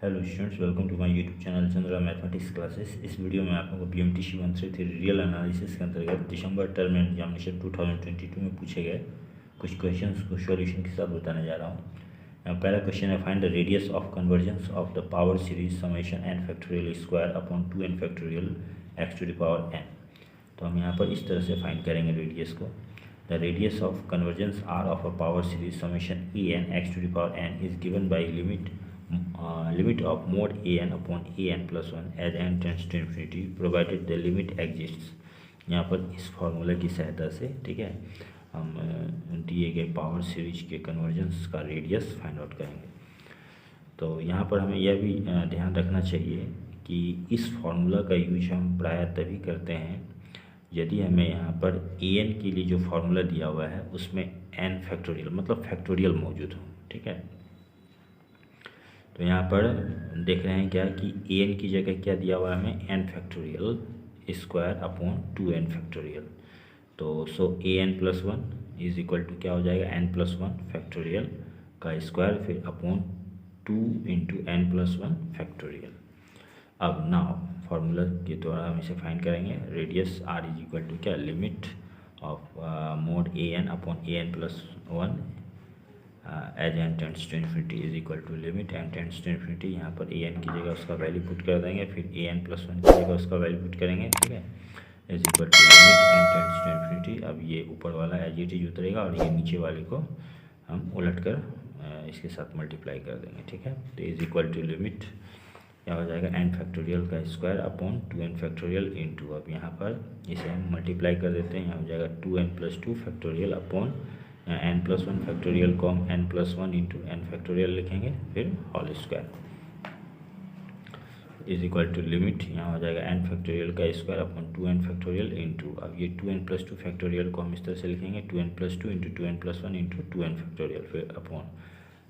Hello students, welcome to my YouTube channel Chandra mathematics classes. इस video में आप लोगों को BMTC 133 रियल एनालिसिस के अंतर्गत दिसंबर टर्म एग्जामिनेशन 2022 में पूछे गए कुछ क्वेश्चंस को सॉल्यूशन के साथ बताने जा रहा हूँ। पहला क्वेश्चन है, find the radius of convergence of the power series summation n factorial square upon 2n factorial x to the power n। तो हम यहाँ पर इस तरह से फाइंड करेंगे रेडियस को। The radius of convergence r of a power series summation en x to the power n is given by limit of mod an upon an plus 1 as n tends to infinity provided the limit exists। यहाँ पर इस formula की सहायता से, ठीक है, हम दिए गए पावर सीरीज के कन्वर्जेंस का रेडियस फाइंड आउट करेंगे। तो यहाँ पर हमें यह भी ध्यान रखना चाहिए कि इस फार्मूला का यूज हम प्रायः तभी करते हैं यदि हमें यहाँ पर an के लिए जो फार्मूला दिया हुआ है उसमें n फैक्टोरियल मतलब फैक्टोरियल मौजूद हो, ठीक है। तो यहाँ पर देख रहे हैं क्या कि an की जगह क्या दिया हुआ है हमें n factorial square upon 2n factorial. तो so an plus 1 is equal to क्या हो जाएगा n प्लस 1 फैक्टोरियल का स्क्वायर फिर upon 2 into n plus 1 factorial. अब नाउ फार्मूला के द्वारा हम इसे फाइंड करेंगे। Radius r is equal to क्या, limit of mod an upon an plus 1 as n tends to infinity is equal to limit n tends to infinity. यहाँ पर an की जगह उसका वैल्यू पुट कर देंगे, फिर an प्लस 1 की जगह उसका वैल्यू पुट करेंगे, ठीक है, is equal to limit n tends to infinity. अब ये ऊपर वाला एज इट इज उतरेगा और ये नीचे वाले को हम उलट कर इसके साथ मल्टीप्लाई कर देंगे, ठीक है। तो इज इक्वल टू लिमिट क्या हो जाएगा, n फैक्टोरियल का square upon 2n factorial into, अब यहाँ पर इसे हम मल्टीप्लाई कर देते हैं, यहाँ हो जाएगा 2n plus 2 factorial upon n plus 1 factorial को हम n plus 1 into n factorial लिखेंगे, फिर whole square is equal to limit यहाँ हो जाएगा n फैक्टोरियल का square upon 2n factorial into, अब ये 2n प्लस 2 फैक्टोरियल को हम इस तरह से लिखेंगे 2n plus 2 into 2n plus 1 into 2n factorial, फिर अपॉन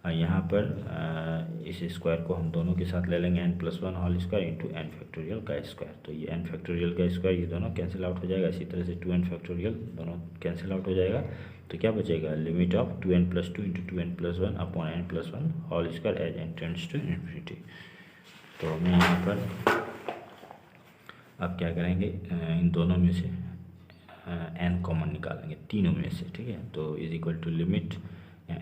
यहाँ पर इस स्क्वायर को हम दोनों के साथ ले लेंगे n plus 1 whole square into n factorial का स्क्वायर। तो ये n फैक्टोरियल का स्क्वायर ये दोनों कैंसिल आउट हो जाएगा, इसी तरह से 2n फैक्टोरियल दोनों कैंसिल आउट हो जाएगा। तो क्या बचेगा, limit of 2n plus 2 into 2n plus 1 upon n plus 1 whole square as n tends to infinity. तो हमें यहाँ पर अब क्या करेंगे, इन दोनों में से n कॉमन निकालेंगे, तीनों में से, ठीक है। तो is equal to limit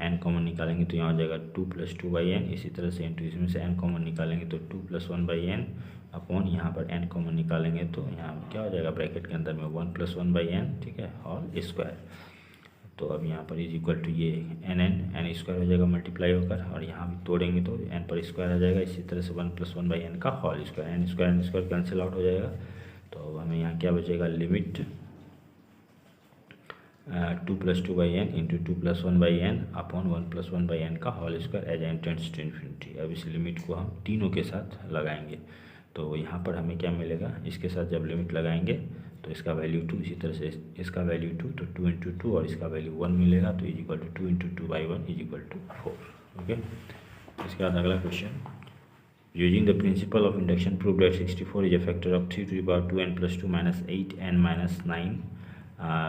n common निकालेंगे तो यहाँ हो जाएगा 2 प्लस 2 बाई एन, इसी तरह से इंटू इसमें से n कॉमन निकालेंगे तो 2 प्लस 1 बाई एन अपॉन यहाँ पर n कॉमन निकालेंगे तो यहाँ क्या हो जाएगा, ब्रैकेट के अंदर में 1 प्लस 1 बाई एन, ठीक है, होल स्क्वायर। तो अब यहाँ पर इज इक्वल टू ये n स्क्वायर हो जाएगा मल्टीप्लाई होकर, और यहाँ भी तोड़ेंगे तो n पर स्क्वायर आ जाएगा, इसी तरह से 1 प्लस 1 बाई एन का whole square, n square cancel out हो जाएगा। तो हमें यहाँ क्या बचेगा, limit 2 plus 2 by n into 2 plus 1 by n upon 1 plus 1 by n का whole square as n tends to infinity. अब इस लिमिट को हम तीनों के साथ लगाएंगे तो यहाँ पर हमें क्या मिलेगा, इसके साथ जब लिमिट लगाएंगे तो इसका वैल्यू 2, इसी तरह से इसका वैल्यू 2, तो 2 इंटू 2 और इसका वैल्यू 1 मिलेगा, तो is equal to 2 into 2 by 1 is equal to 4। Okay, इसके बाद अगला question, using the principle of induction prove that 64 is a factor of 3 to the power 2n plus 2 minus 8n minus 9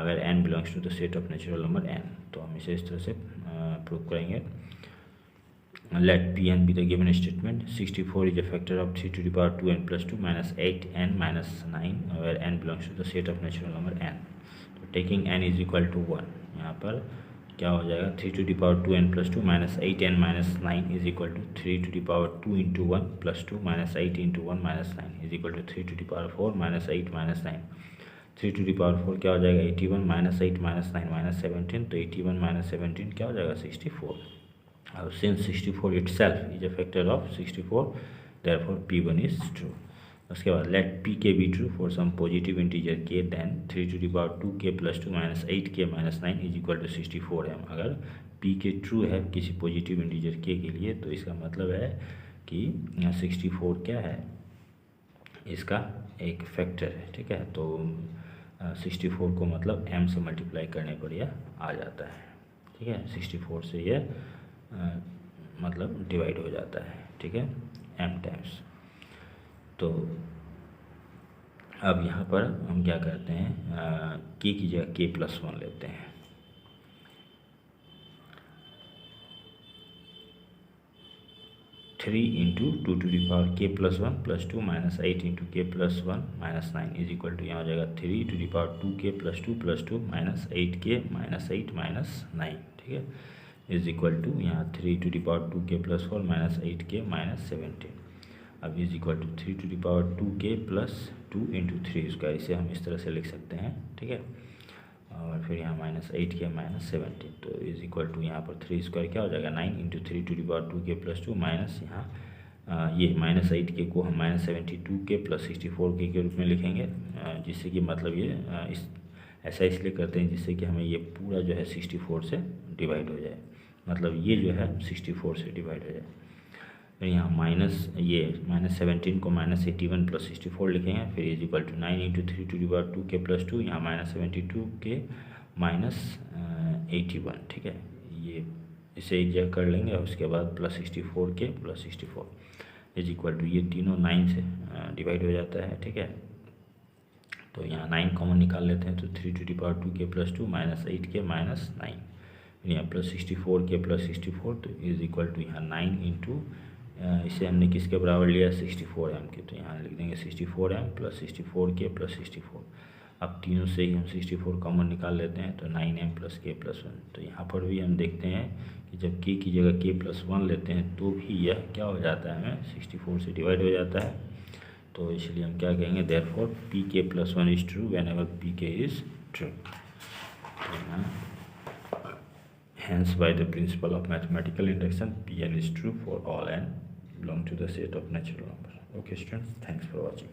where n belongs to the set of natural number n। तो हम इसे इस तरह से prove करेंगे। Let Pn be the given statement 64 is a factor of 3 to the power 2n plus 2 minus 8n minus 9 where n belongs to the set of natural number n। तो taking n is equal to 1, यहाँ पर क्या हो जाएगा, 3 to the power 2n plus 2 minus 8n minus 9 is equal to 3 to the power 2 into 1 plus 2 minus 8 into 1 minus 9 is equal to 3 to the power 4 minus 8 minus 9। 3 to the power 4 क्या हो जाएगा, 81 minus 8 minus 9 minus 17, तो 81 minus 17 क्या हो जाएगा, 64। अब since 64 itself is a factor of 64 therefore P1 is true। उसके बाद let Pk be true for some positive integer k then 3 to the power 2k plus 2 minus 8k minus 9 is equal to 64 है। अगर Pk true है किसी positive integer k के लिए तो इसका मतलब है कि 64 क्या है, इसका एक फैक्टर है, ठीक है। तो 64 को मतलब m से मल्टीप्लाई करने पर यह आ जाता है, ठीक है, 64 से यह मतलब डिवाइड हो जाता है, ठीक है, m टाइम्स। तो अब यहाँ पर हम क्या करते हैं, k की जगह k प्लस 1 लेते हैं, 3 into two to the power k plus 1 plus 2 minus 8 into k plus 1 minus 9 is equal to यहाँ हो जाएगा 3 to the power 2k plus 2 minus 8k minus 8 minus 9, ठीक है, इज इक्वल टू यहाँ 3 to the power 2k plus 4 minus 8k minus 17। अब is equal to 3 to the power 2k plus 2 into 3 square, इसे हम इस तरह से लिख सकते हैं, ठीक है, और फिर यहाँ माइनस 8k माइनस 17, तो इज इक्वल टू यहाँ पर 3 स्क्वायर क्या हो जाएगा 9 into 3 to the power 2k plus 2 minus यहाँ ये माइनस 8k को हम माइनस 72k प्लस 64k के रूप में लिखेंगे, जिससे कि मतलब ये ऐसा इसलिए करते हैं जिससे कि हमें ये पूरा जो है 64 से डिवाइड हो जाए, मतलब ये जो है 64 से डिवाइड हो जाए। फिर यहाँ माइनस 17 को माइनस 81 प्लस 64 लिखेंगे, फिर is equal to 9 into 3 to the power 2k plus 2, यहाँ माइनस 72k माइनस 81, ठीक है, ये इसे एक जगह कर लेंगे और उसके बाद plus 64k plus 64 is equal to ये तीनों 9 से डिवाइड हो जाता है, ठीक है, तो यहाँ 9 कॉमन निकाल लेते हैं, तो 3 to the power 2k plus 2 minus 8k minus 9, यहाँ प्लस 64k प्लस 64, तो इज इक्वल टू यहाँ 9 इंटू इसे हमने किसके बराबर लिया 64m के, तो यहाँ लिख देंगे 64m प्लस 64k प्लस 64। अब तीनों से ही हम 64 कॉमन निकाल लेते हैं, तो 9m प्लस k प्लस 1, तो यहाँ पर भी हम देखते हैं कि जब k की जगह k प्लस 1 लेते हैं तो भी यह क्या हो जाता है, हमें 64 से डिवाइड हो जाता है, तो इसलिए हम क्या कहेंगे therefore pk plus 1 is true whenever pk is true. Hence, by the principle of mathematical induction, Pn is true for all n belong to the set of natural number. Okay, students, thanks for watching.